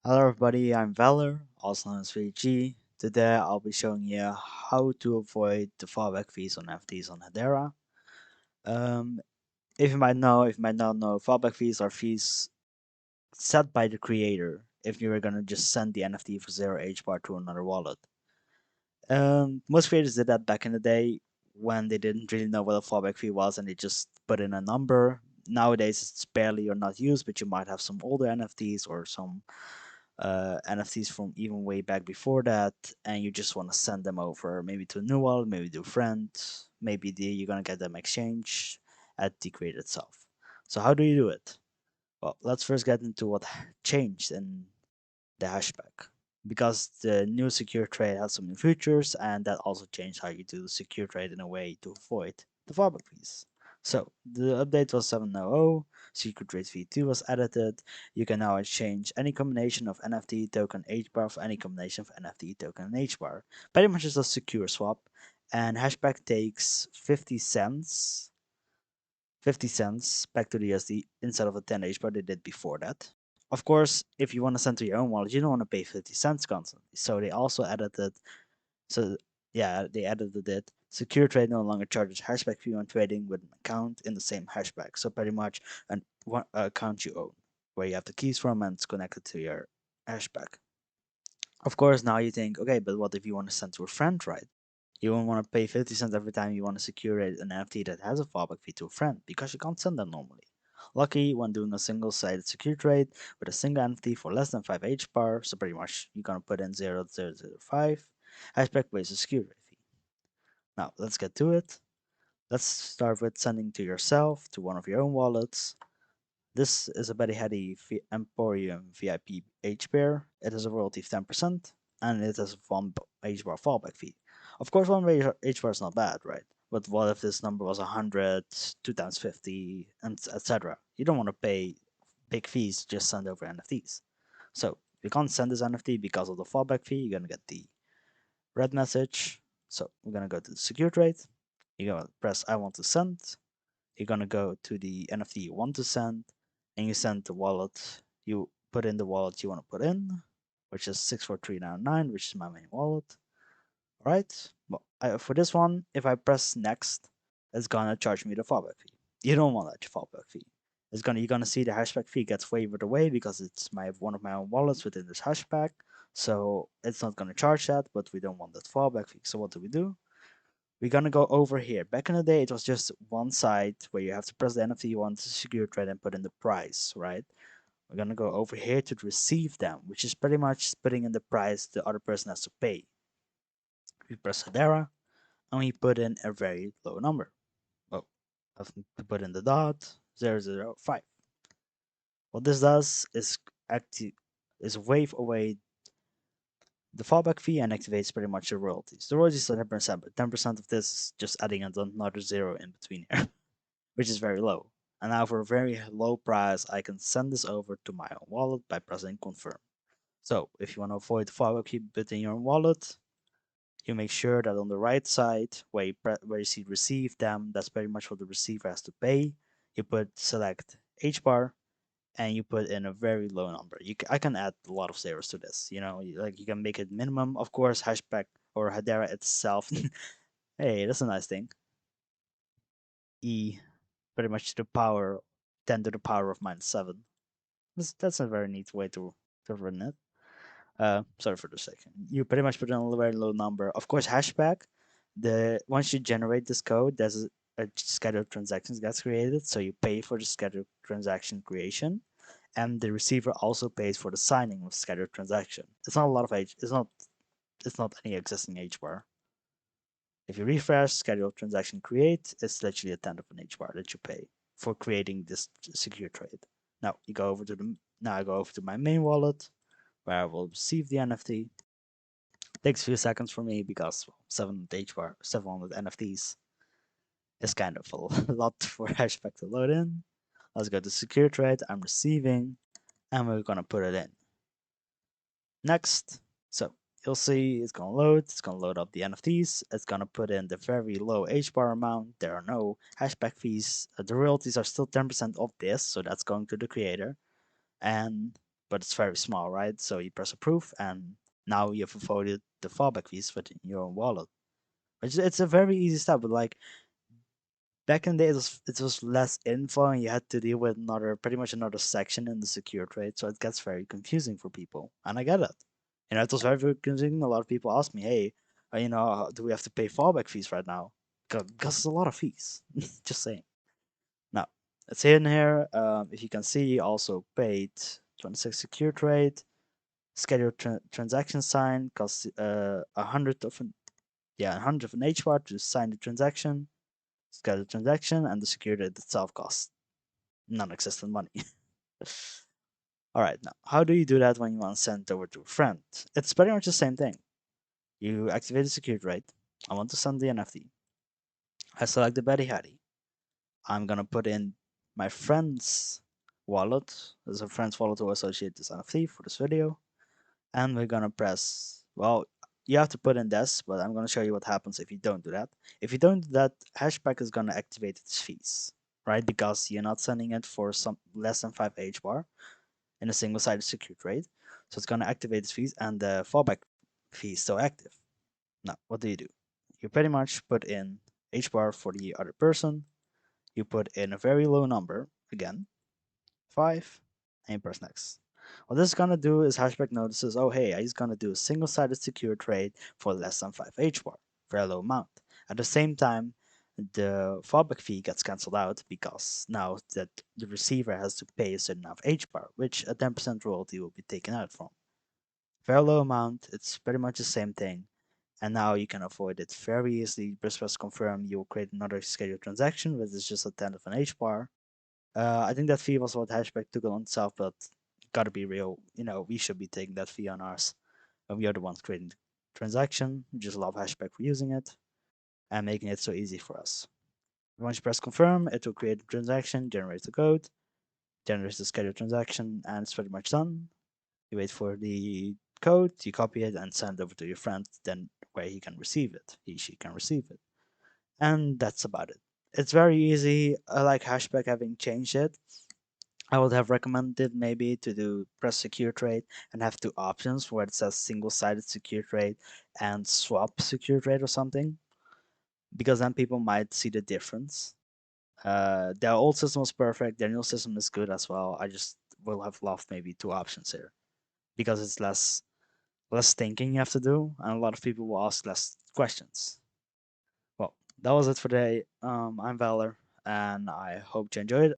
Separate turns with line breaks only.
Hello everybody, I'm Valor, also known as VG. Today I'll be showing you how to avoid the fallback fees on FTs on Hedera. Um, if you might not know, fallback fees are fees set by the creator if you were gonna just send the NFT for 0 HBAR to another wallet. Most creators did that back in the day when they didn't really know what a fallback fee was and they just put in a number. Nowadays it's barely or not used, but you might have some older NFTs or some NFTs from even way back before that, and you just want to send them over maybe to a new wallet, maybe to a friend, maybe you're gonna get them exchange at the crate itself. So how do you do it? Well, let's first get into what changed in the hashback. Because the new secure trade has some new features, and that also changed how you do the secure trade in a way to avoid the fallback fees. So the update was 7.0, secret trade v2 was added. You can now exchange any combination of NFT token HBAR for any combination of NFT token and HBAR. Pretty much it's a secure swap, and hashback takes 50 cents back to the USD instead of the 10 HBAR they did before that. Of course, if you want to send to your own wallet, you don't want to pay 50 cents constantly. So they also added it. So yeah, they added it. Secure Trade no longer charges hashback fee when trading with an account in the same hashback. So pretty much an account you own, where you have the keys from and it's connected to your hashback. Of course, now you think, okay, but what if you want to send to a friend, right? You won't want to pay 50 cents every time you want to secure an NFT that has a fallback fee to a friend because you can't send them normally. Lucky when doing a single sided secure trade with a single NFT for less than 5 H bar, so pretty much you're gonna put in 0.005 hashback based security fee. Now let's get to it. Let's start with sending to yourself to one of your own wallets. This is a Betty Heady Emporium VIP H pair. It has a royalty of 10%, and it has 1 H bar fallback fee. Of course, 1 H bar is not bad, right? But what if this number was 100, 2 times 50, and etc.? You don't want to pay big fees to just send over NFTs. So, you can't send this NFT because of the fallback fee. You're going to get the red message. So, we're going to go to the secure trade. You're going to press I want to send. You're gonna go to the NFT you want to send, and you send the wallet. You put in the wallet you want to put in, which is 64399, which is my main wallet. All right. Well, for this one, if I press next, it's gonna charge me the fallback fee. You don't want that fallback fee. You're gonna see the hashback fee gets waived away because it's one of my own wallets within this hashback. So it's not gonna charge that, but we don't want that fallback fee. So what do? We're gonna go over here. Back in the day, it was just one side where you have to press the NFT you want to secure trade and put in the price, right? We're gonna go over here to receive them, which is pretty much putting in the price the other person has to pay. We press Hedera and we put in a very low number. Oh, I have to put in the dot 0.005. What this does is wave away the fallback fee and activates pretty much the royalties. The royalties are 10%, but 10% of this is just adding another zero in between here. Which is very low. And now for a very low price, I can send this over to my own wallet by pressing confirm. So if you want to avoid the file keep it in your own wallet, you make sure that on the right side where you see receive them, that's pretty much what the receiver has to pay. You put select H bar and you put in a very low number. I can add a lot of zeros to this. Like you can make it minimum. Of course, Hashpach or Hedera itself. Hey, that's a nice thing. E pretty much to the power 10 to the power of minus 7. That's a very neat way to run it. Sorry for the second. You pretty much put in a very low number. Of course, hashback. Once you generate this code, there's a scheduled transactions gets created. So you pay for the scheduled transaction creation, and the receiver also pays for the signing of scheduled transaction. It's not a lot of H. It's not any existing H bar. If you refresh scheduled transaction create, it's literally a tenth of an H bar that you pay for creating this secure trade. Now you go over to the now I go over to my main wallet where I will receive the NFT. Takes a few seconds for me because 700 NFTs is kind of a lot for Hashback to load in. Let's go to secure trade. I'm receiving, and we're gonna put it in. Next, so you'll see it's gonna load. It's gonna load up the NFTs. It's gonna put in the very low H bar amount. There are no hashback fees. The royalties are still 10% of this, so that's going to the creator. And but it's very small, right? So you press approve, and now you've avoided the fallback fees within your own wallet. It's a very easy step, but like back in the day, it was less info, and you had to deal with another pretty much another section in the secure trade, so it gets very confusing for people, and I get it. It was very confusing. A lot of people ask me, "Hey, do we have to pay fallback fees right now?" Because it's a lot of fees. Just saying. Now, it's in here. If you can see, also paid 26 secure trade, scheduled transaction sign costs a hundred of an yeah, a hundred of an H bar to sign the transaction, scheduled transaction, and the security itself costs non-existent money. All right, now how do you do that when you want to send it over to a friend? It's pretty much the same thing. You activate the security rate. I want to send the NFT. I select the Betty Hattie. I'm gonna put in my friend's wallet. There's a friend's wallet to associate this NFT for this video. And we're gonna press, well, you have to put in this, but I'm gonna show you what happens if you don't do that. If you don't do that, Hashpach is gonna activate its fees, right? Because you're not sending it for some less than 5 H bar in a single sided secure trade. So it's gonna activate its fees, and the fallback fee is still active. Now, what do? You pretty much put in H bar for the other person. You put in a very low number, again, 5, and you press next. What this is gonna do is Hashback notices, oh hey, he's gonna do a single-sided secure trade for less than 5 HBAR, very low amount. At the same time, the fallback fee gets cancelled out because now that the receiver has to pay a certain amount of HBAR, which a 10% royalty will be taken out from. Very low amount, it's pretty much the same thing. And now you can avoid it very easily. Just press confirm, you will create another scheduled transaction, which is just a tenth of an HBAR. I think that fee was what Hashback took on itself, but gotta be real. We should be taking that fee on ours. And we are the ones creating the transaction. We just love Hashback for using it and making it so easy for us. Once you press confirm, it will create the transaction, generate the code, generates the scheduled transaction, and it's pretty much done. You wait for the code, you copy it, and send it over to your friend, then where he can receive it. She can receive it. And that's about it. It's very easy. I like Hashback having changed it. I would have recommended maybe to do press secure trade and have two options where it says single sided secure trade and swap secure trade or something, because then people might see the difference. Their old system was perfect, their new system is good as well. I just will have loved maybe two options here because it's less thinking you have to do, and a lot of people will ask less questions. Well, that was it for today. I'm Valor, and I hope you enjoyed.